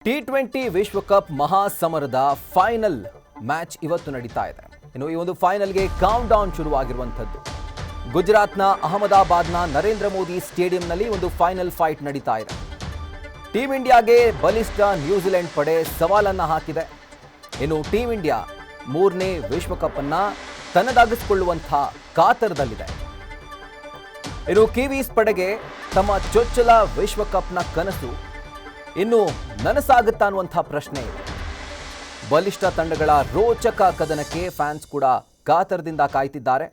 T20 ವಿಶ್ವಕಪ್ ಮಹಾಸಮರದ final match ಇವತ್ತು ನಡೀತಾ ಇದೆ. ಇನ್ನು ಈ ಒಂದು ಫೈನಲ್ಗೆ ಕೌಂಟ್ ಡೌನ್ ಶುರುವಾಗಿರುವಂಥದ್ದು. ಗುಜರಾತ್ನ ಅಹಮದಾಬಾದ್ನ ನರೇಂದ್ರ ಮೋದಿ ಸ್ಟೇಡಿಯಂನಲ್ಲಿ ಒಂದು ಫೈನಲ್ ಫೈಟ್ ನಡೀತಾ ಇದೆ. ಟೀಮ್ ಇಂಡಿಯಾಗೆ ಬಲಿಷ್ಠ ನ್ಯೂಜಿಲೆಂಡ್ ಪಡೆ ಸವಾಲನ್ನು ಹಾಕಿದೆ. ಇನ್ನು ಟೀಮ್ ಇಂಡಿಯಾ ಮೂರನೇ ವಿಶ್ವಕಪ್ ಅನ್ನ ತನ್ನದಾಗಿಸಿಕೊಳ್ಳುವಂಥ ಕಾತರದಲ್ಲಿದೆ. ಇನ್ನು ಕಿವೀಸ್ ಪಡೆಗೆ ತಮ್ಮ ಚೊಚ್ಚಲ ವಿಶ್ವಕಪ್ನ ಕನಸು ಇನ್ನು ನನಸಾಗುತ್ತಾ ಅನ್ನುವಂಥ ಪ್ರಶ್ನೆ ಇದೆ. ಬಲಿಷ್ಠ ತಂಡಗಳ ರೋಚಕ ಕದನಕ್ಕೆ ಫ್ಯಾನ್ಸ್ ಕೂಡ ಕಾತರದಿಂದ ಕಾಯ್ತಿದ್ದಾರೆ.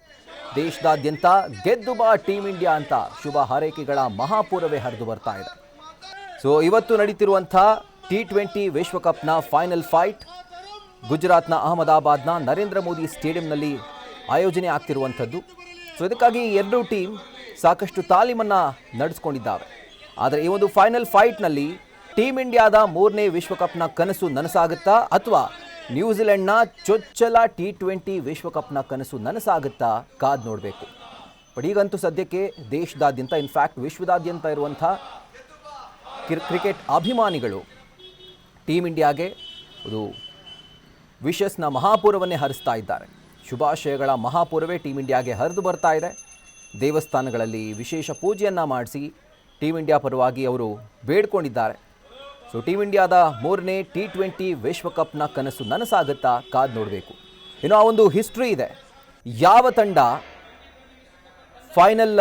ದೇಶದಾದ್ಯಂತ ಗೆದ್ದು ಬಾ ಟೀಮ್ ಇಂಡಿಯಾ ಅಂತ ಶುಭ ಹಾರೈಕೆಗಳ ಮಹಾಪೂರವೇ ಹರಿದು ಬರ್ತಾ ಇದೆ. ಸೊ ಇವತ್ತು ನಡೀತಿರುವಂಥ ಟಿ20 ವಿಶ್ವಕಪ್ನ ಫೈನಲ್ ಫೈಟ್ ಗುಜರಾತ್ನ ಅಹಮದಾಬಾದ್ನ ನರೇಂದ್ರ ಮೋದಿ ಸ್ಟೇಡಿಯಂನಲ್ಲಿ ಆಯೋಜನೆ ಆಗ್ತಿರುವಂಥದ್ದು. ಸೊ ಇದಕ್ಕಾಗಿ ಎರಡೂ ಟೀಮ್ ಸಾಕಷ್ಟು ತಾಲೀಮನ್ನು ನಡೆಸ್ಕೊಂಡಿದ್ದಾವೆ. ಆದರೆ ಈ ಒಂದು ಫೈನಲ್ ಫೈಟ್ನಲ್ಲಿ ಟೀಮ್ ಇಂಡಿಯಾದ ಮೂರನೇ ವಿಶ್ವಕಪ್ನ ಕನಸು ನನಸಾಗುತ್ತಾ ಅಥವಾ ನ್ಯೂಜಿಲೆಂಡ್ನ ಚೊಚ್ಚಲ ಟಿ20 ವಿಶ್ವಕಪ್ನ ಕನಸು ನನಸಾಗುತ್ತಾ ಕಾದು ನೋಡಬೇಕು. ಬಟ್ ಈಗಂತೂ ಸದ್ಯಕ್ಕೆ ದೇಶದಾದ್ಯಂತ ಇನ್ಫ್ಯಾಕ್ಟ್ ವಿಶ್ವದಾದ್ಯಂತ ಇರುವಂಥ ಕ್ರಿಕೆಟ್ ಅಭಿಮಾನಿಗಳು ಟೀಮ್ ಇಂಡಿಯಾಗೆ ಒಂದು ವಿಶಸ್ನ ಮಹಾಪೂರವನ್ನೇ ಹರಿಸ್ತಾ ಇದ್ದಾರೆ. ಶುಭಾಶಯಗಳ ಮಹಾಪೂರವೇ ಟೀಮ್ ಇಂಡಿಯಾಗೆ ಹರಿದು ಬರ್ತಾ ಇದೆ. ದೇವಸ್ಥಾನಗಳಲ್ಲಿ ವಿಶೇಷ ಪೂಜೆಯನ್ನು ಮಾಡಿಸಿ ಟೀಮ್ ಇಂಡಿಯಾ ಪರವಾಗಿ ಅವರು ಬೇಡ್ಕೊಂಡಿದ್ದಾರೆ. ಸೊ ಟೀಮ್ ಇಂಡಿಯಾದ ಮೂರನೇ ಟಿ20 ವಿಶ್ವಕಪ್ನ ಕನಸು ನನಸಾಗುತ್ತಾ ಕಾದು ನೋಡಬೇಕು. ಇನ್ನು ಆ ಒಂದು ಹಿಸ್ಟ್ರಿ ಇದೆ. ಯಾವ ತಂಡ ಫೈನಲ್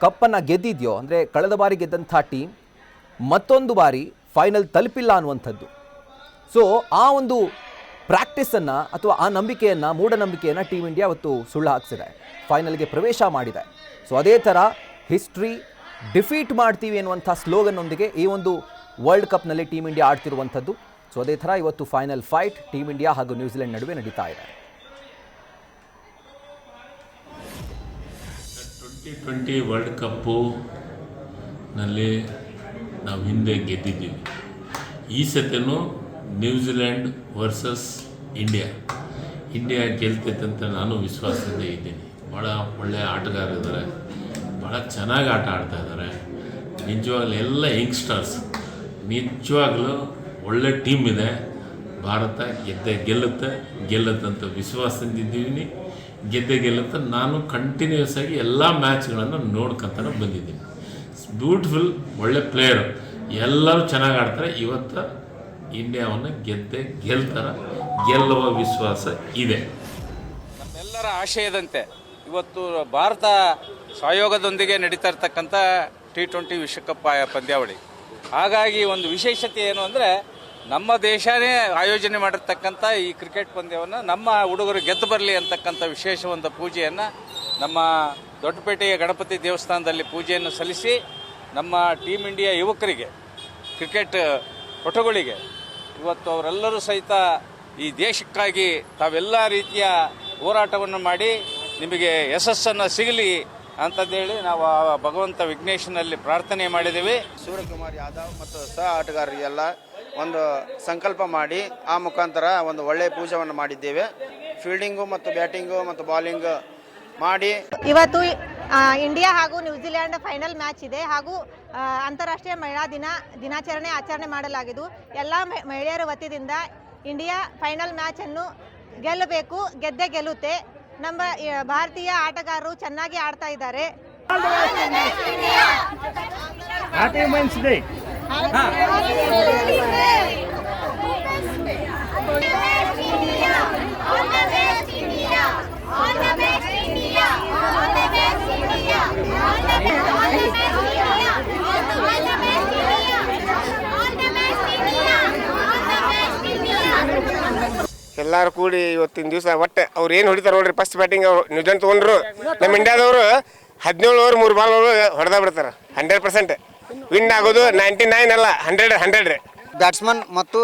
ಕಪ್ಪನ್ನು ಗೆದ್ದಿದೆಯೋ, ಅಂದರೆ ಕಳೆದ ಬಾರಿ ಗೆದ್ದಂಥ ಟೀಮ್ ಮತ್ತೊಂದು ಬಾರಿ ಫೈನಲ್ ತಲುಪಿಲ್ಲ ಅನ್ನುವಂಥದ್ದು. ಸೊ ಆ ಒಂದು ಪ್ರಾಕ್ಟೀಸನ್ನು ಅಥವಾ ಆ ನಂಬಿಕೆಯನ್ನು, ಮೂಢನಂಬಿಕೆಯನ್ನು ಟೀಮ್ ಇಂಡಿಯಾ ಅವತ್ತು ಸುಳ್ಳು ಹಾಕಿಸಿದೆ, ಫೈನಲ್ಗೆ ಪ್ರವೇಶ ಮಾಡಿದೆ. ಸೊ ಅದೇ ಥರ ಹಿಸ್ಟ್ರಿ ಡಿಫೀಟ್ ಮಾಡ್ತೀವಿ ಅನ್ನುವಂಥ ಸ್ಲೋಗನ್ನೊಂದಿಗೆ ಈ ಒಂದು ವರ್ಲ್ಡ್ ಕಪ್ನಲ್ಲಿ ಟೀಮ್ ಇಂಡಿಯಾ ಆಡ್ತಿರುವಂಥದ್ದು. ಸೊ ಅದೇ ಥರ ಇವತ್ತು ಫೈನಲ್ ಫೈಟ್ ಟೀಮ್ ಇಂಡಿಯಾ ಹಾಗೂ ನ್ಯೂಜಿಲೆಂಡ್ ನಡುವೆ ನಡೀತಾ ಇದೆ. 2020 ವರ್ಲ್ಡ್ ಕಪ್ಪುನಲ್ಲಿ ನಾವು ಹಿಂದೆ ಗೆದ್ದಿದ್ದೀವಿ. ಈ ಸತಿನೂ ನ್ಯೂಜಿಲೆಂಡ್ ವರ್ಸಸ್ ಇಂಡಿಯಾ ಗೆಲ್ತೈತೆ ಅಂತ ನಾನು ವಿಶ್ವಾಸದಿಂದ ಇದ್ದೀನಿ. ಭಾಳ ಒಳ್ಳೆಯ ಆಟಗಾರರಿದ್ದಾರೆ, ಭಾಳ ಚೆನ್ನಾಗಿ ಆಟ ಆಡ್ತಾ ಇದ್ದಾರೆ. ನಿಜವಾಗ್ಲೂ ಎಲ್ಲ ಯಂಗ್ಸ್ಟರ್ಸ್, ನಿಜವಾಗ್ಲೂ ಒಳ್ಳೆ ಟೀಮ್ ಇದೆ. ಭಾರತ ಗೆಲ್ಲುತ್ತಂತ ವಿಶ್ವಾಸದಿಂದಿದ್ದೀನಿ. ಗೆಲ್ಲುತ್ತೆ. ನಾನು ಕಂಟಿನ್ಯೂಸ್ ಆಗಿ ಎಲ್ಲ ಮ್ಯಾಚ್ಗಳನ್ನು ನೋಡ್ಕೊತಾನೆ ಬಂದಿದ್ದೀನಿ. ಬ್ಯೂಟಿಫುಲ್, ಒಳ್ಳೆ ಪ್ಲೇಯರು, ಎಲ್ಲರೂ ಚೆನ್ನಾಗಿ ಆಡ್ತಾರೆ. ಇವತ್ತು ಇಂಡಿಯಾವನ್ನು ಗೆಲ್ತಾರೆ, ಗೆಲ್ಲುವ ವಿಶ್ವಾಸ ಇದೆ. ನಮ್ಮೆಲ್ಲರ ಆಶಯದಂತೆ ಇವತ್ತು ಭಾರತ ಸಹಯೋಗದೊಂದಿಗೆ ನಡೀತಾ ಇರ್ತಕ್ಕಂಥ ಟಿ20 ವಿಶ್ವಕಪ್ ಪಂದ್ಯಾವಳಿ. ಹಾಗಾಗಿ ಒಂದು ವಿಶೇಷತೆ ಏನು ಅಂದರೆ, ನಮ್ಮ ದೇಶನೇ ಆಯೋಜನೆ ಮಾಡಿರ್ತಕ್ಕಂಥ ಈ ಕ್ರಿಕೆಟ್ ಪಂದ್ಯವನ್ನು ನಮ್ಮ ಹುಡುಗರು ಗೆದ್ದು ಬರಲಿ ಅಂತಕ್ಕಂಥ ವಿಶೇಷ ಒಂದು ಪೂಜೆಯನ್ನು ನಮ್ಮ ದೊಡ್ಡಪೇಟೆಯ ಗಣಪತಿ ದೇವಸ್ಥಾನದಲ್ಲಿ ಪೂಜೆಯನ್ನು ಸಲ್ಲಿಸಿ ನಮ್ಮ ಟೀಮ್ ಇಂಡಿಯಾ ಯುವಕರಿಗೆ, ಕ್ರಿಕೆಟ್ ಪಟುಗಳಿಗೆ ಇವತ್ತು ಅವರೆಲ್ಲರೂ ಸಹಿತ ಈ ದೇಶಕ್ಕಾಗಿ ತಾವೆಲ್ಲ ರೀತಿಯ ಹೋರಾಟವನ್ನು ಮಾಡಿ ನಿಮಗೆ ಯಶಸ್ಸನ್ನು ಸಿಗಲಿ ಅಂತಂದೇಳಿ ನಾವು ಭಗವಂತ ವಿಘ್ನೇಶ್ವರನಲ್ಲಿ ಪ್ರಾರ್ಥನೆ ಮಾಡಿದ್ದೀವಿ. ಸೂರ್ಯಕುಮಾರ್ ಯಾದವ್ ಮತ್ತು ಸಹ ಆಟಗಾರರಿಗೆಲ್ಲ ಒಂದು ಸಂಕಲ್ಪ ಮಾಡಿ ಆ ಮುಖಾಂತರ ಒಂದು ಒಳ್ಳೆಯ ಪೂಜೆಯನ್ನು ಮಾಡಿದ್ದೇವೆ. ಫೀಲ್ಡಿಂಗು ಮತ್ತು ಬ್ಯಾಟಿಂಗು ಮತ್ತು ಬಾಲಿಂಗ್ ಮಾಡಿ ಇವತ್ತು ಇಂಡಿಯಾ ಹಾಗೂ ನ್ಯೂಜಿಲೆಂಡ್ ಫೈನಲ್ ಮ್ಯಾಚ್ ಇದೆ ಹಾಗೂ ಅಂತಾರಾಷ್ಟ್ರೀಯ ಮಹಿಳಾ ದಿನಾಚರಣೆ ಆಚರಣೆ ಮಾಡಲಾಗಿದ್ದು ಎಲ್ಲ ಮಹಿಳೆಯರ ವತಿಯಿಂದ ಇಂಡಿಯಾ ಫೈನಲ್ ಮ್ಯಾಚ್ ಅನ್ನು ಗೆಲ್ಲಬೇಕು, ಗೆಲ್ಲುತ್ತೆ. ನಮ್ಮ ಭಾರತೀಯ ಆಟಗಾರರು ಚೆನ್ನಾಗಿ ಆಡ್ತಾ ಇದ್ದಾರೆ. ಎಲ್ಲರೂ ಕೂಡಿ ಇವತ್ತಿನ ದಿವಸ ಒಟ್ಟು ಅವ್ರು ಏನು ಹೊಡಿತಾರೆ ನೋಡ್ರಿ. ಫಸ್ಟ್ ಬ್ಯಾಟಿಂಗ್ ಅವರು ನ್ಯೂಜಿಲೆಂಡ್ ತೊಗೊಂಡ್ರು. ನಮ್ಮ ಇಂಡಿಯಾದವರು 17 ಓವರ್ 3 ಬಾಲ್ ಹೊಡೆದ ಬಿಡ್ತಾರೆ. 100% ವಿನ್ ಆಗೋದು 99 ಅಲ್ಲ, 100. ಬ್ಯಾಟ್ಸ್ಮನ್ ಮತ್ತು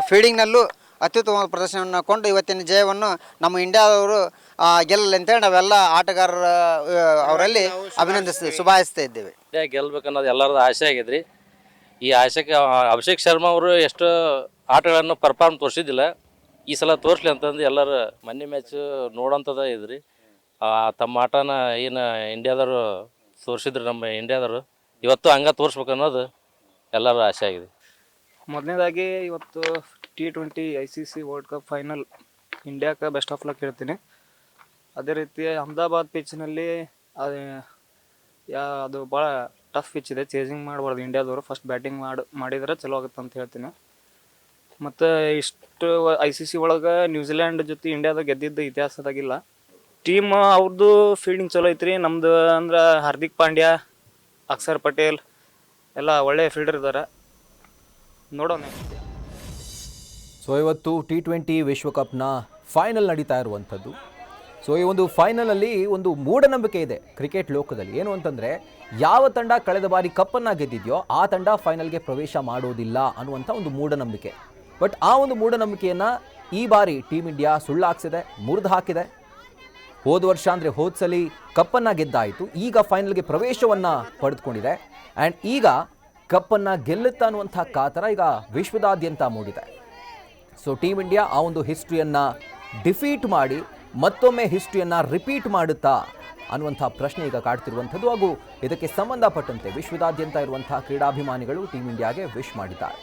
ಫೀಲ್ಡಿಂಗ್ನಲ್ಲೂ ಅತ್ಯುತ್ತಮ ಪ್ರದರ್ಶನವನ್ನು ಕೊಂಡು ಇವತ್ತಿನ ಜಯವನ್ನು ನಮ್ಮ ಇಂಡಿಯಾದವರು ಗೆಲ್ಲಲಿ ಅಂತೇಳಿ ನಾವೆಲ್ಲ ಆಟಗಾರರ ಅವರಲ್ಲಿ ಶುಭಾಯಿಸ್ತಾ ಇದ್ದೇವೆ. ಇಂಡಿಯಾ ಗೆಲ್ಲಬೇಕನ್ನೋದು ಎಲ್ಲರದ್ದು ಆಸೆ ಆಗಿದ್ರಿ. ಈ ಆಸೆಗೆ ಅಭಿಷೇಕ್ ಶರ್ಮಾ ಅವರು ಎಷ್ಟು ಆಟಗಳನ್ನು ಪರ್ಫಾರ್ಮ್ ತೋರಿಸಿದ್ದಿಲ್ಲ, ಈ ಸಲ ತೋರಿಸ್ಲಿ ಅಂತಂದು ಎಲ್ಲರೂ ಮೊನ್ನೆ ಮ್ಯಾಚ್ ನೋಡೋಂಥದ್ದು ಇದ್ರಿ. ತಮ್ಮ ಆಟನ ಏನು ಇಂಡಿಯಾದವರು ತೋರಿಸಿದ್ರು, ನಮ್ಮ ಇಂಡಿಯಾದವರು ಇವತ್ತು ಹಂಗೆ ತೋರಿಸ್ಬೇಕು ಅನ್ನೋದು ಎಲ್ಲರ ಆಸೆ ಆಗಿದೆ. ಮೊದಲನೇದಾಗಿ ಇವತ್ತು T20 ICC world cup final ಇಂಡಿಯಾಕ್ಕೆ ಬೆಸ್ಟ್ ಆಫ್ ಲಕ್ ಹೇಳ್ತೀನಿ. ಅದೇ ರೀತಿ ಅಹಮದಾಬಾದ್ ಪಿಚ್ನಲ್ಲಿ ಅದು ಭಾಳ ಟಫ್ ಪಿಚ್ ಇದೆ, ಚೇಸಿಂಗ್ ಮಾಡಬಾರ್ದು ಇಂಡಿಯಾದವರು. ಫಸ್ಟ್ ಬ್ಯಾಟಿಂಗ್ ಮಾಡಿದರೆ ಚಲೋ ಆಗುತ್ತೆ ಅಂತ ಹೇಳ್ತೀನಿ. ಮತ್ತು ಇಷ್ಟು ICC ಒಳಗೆ ನ್ಯೂಜಿಲ್ಯಾಂಡ್ ಜೊತೆ ಇಂಡಿಯಾದ ಗೆದ್ದಿದ್ದು ಇತಿಹಾಸದಾಗಿಲ್ಲ. ಟೀಮ್ ಅವ್ರದ್ದು ಫೀಲ್ಡಿಂಗ್ ಚಲೋ ಐತ್ರಿ. ನಮ್ಮದು ಅಂದ್ರೆ ಹಾರ್ದಿಕ್ ಪಾಂಡ್ಯ, ಅಕ್ಷರ್ ಪಟೇಲ್ ಎಲ್ಲ ಒಳ್ಳೆಯ ಫೀಲ್ಡರ್ ಇದ್ದಾರೆ. ನೋಡೋಣ. ಸೊ ಇವತ್ತು T20 ವಿಶ್ವಕಪ್ನ ಫೈನಲ್ ನಡೀತಾ ಇರುವಂಥದ್ದು. ಸೊ ಈ ಒಂದು ಫೈನಲಲ್ಲಿ ಒಂದು ಮೂಢನಂಬಿಕೆ ಇದೆ ಕ್ರಿಕೆಟ್ ಲೋಕದಲ್ಲಿ. ಏನು ಅಂತಂದರೆ, ಯಾವ ತಂಡ ಕಳೆದ ಬಾರಿ ಕಪ್ಪನ್ನು ಗೆದ್ದಿದೆಯೋ ಆ ತಂಡ ಫೈನಲ್ಗೆ ಪ್ರವೇಶ ಮಾಡೋದಿಲ್ಲ ಅನ್ನುವಂಥ ಒಂದು ಮೂಢನಂಬಿಕೆ. ಬಟ್ ಆ ಒಂದು ಮೂಢನಂಬಿಕೆಯನ್ನು ಈ ಬಾರಿ ಟೀಮ್ ಇಂಡಿಯಾ ಸುಳ್ಳಾಗಿಸಿದೆ, ಮುರಿದು ಹಾಕಿದೆ. ಹೋದ ವರ್ಷ ಅಂದರೆ ಹೋದ್ಸಲಿ ಕಪ್ಪನ್ನು ಗೆದ್ದಾಯಿತು, ಈಗ ಫೈನಲ್ಗೆ ಪ್ರವೇಶವನ್ನು ಪಡೆದುಕೊಂಡಿದೆ. ಆ್ಯಂಡ್ ಈಗ ಕಪ್ಪನ್ನು ಗೆಲ್ಲುತ್ತಾ ಅನ್ನುವಂಥ ಕಾತರ ಈಗ ವಿಶ್ವದಾದ್ಯಂತ ಮೂಡಿದೆ. ಸೊ ಟೀಮ್ ಇಂಡಿಯಾ ಆ ಒಂದು ಹಿಸ್ಟ್ರಿಯನ್ನು ಡಿಫೀಟ್ ಮಾಡಿ ಮತ್ತೊಮ್ಮೆ ಹಿಸ್ಟ್ರಿಯನ್ನು ರಿಪೀಟ್ ಮಾಡುತ್ತಾ ಅನ್ನುವಂಥ ಪ್ರಶ್ನೆ ಈಗ ಕಾಡ್ತಿರುವಂಥದ್ದು. ಹಾಗೂ ಇದಕ್ಕೆ ಸಂಬಂಧಪಟ್ಟಂತೆ ವಿಶ್ವದಾದ್ಯಂತ ಇರುವಂಥ ಕ್ರೀಡಾಭಿಮಾನಿಗಳು ಟೀಮ್ ಇಂಡಿಯಾಗೆ ವಿಶ್ ಮಾಡಿದ್ದಾರೆ.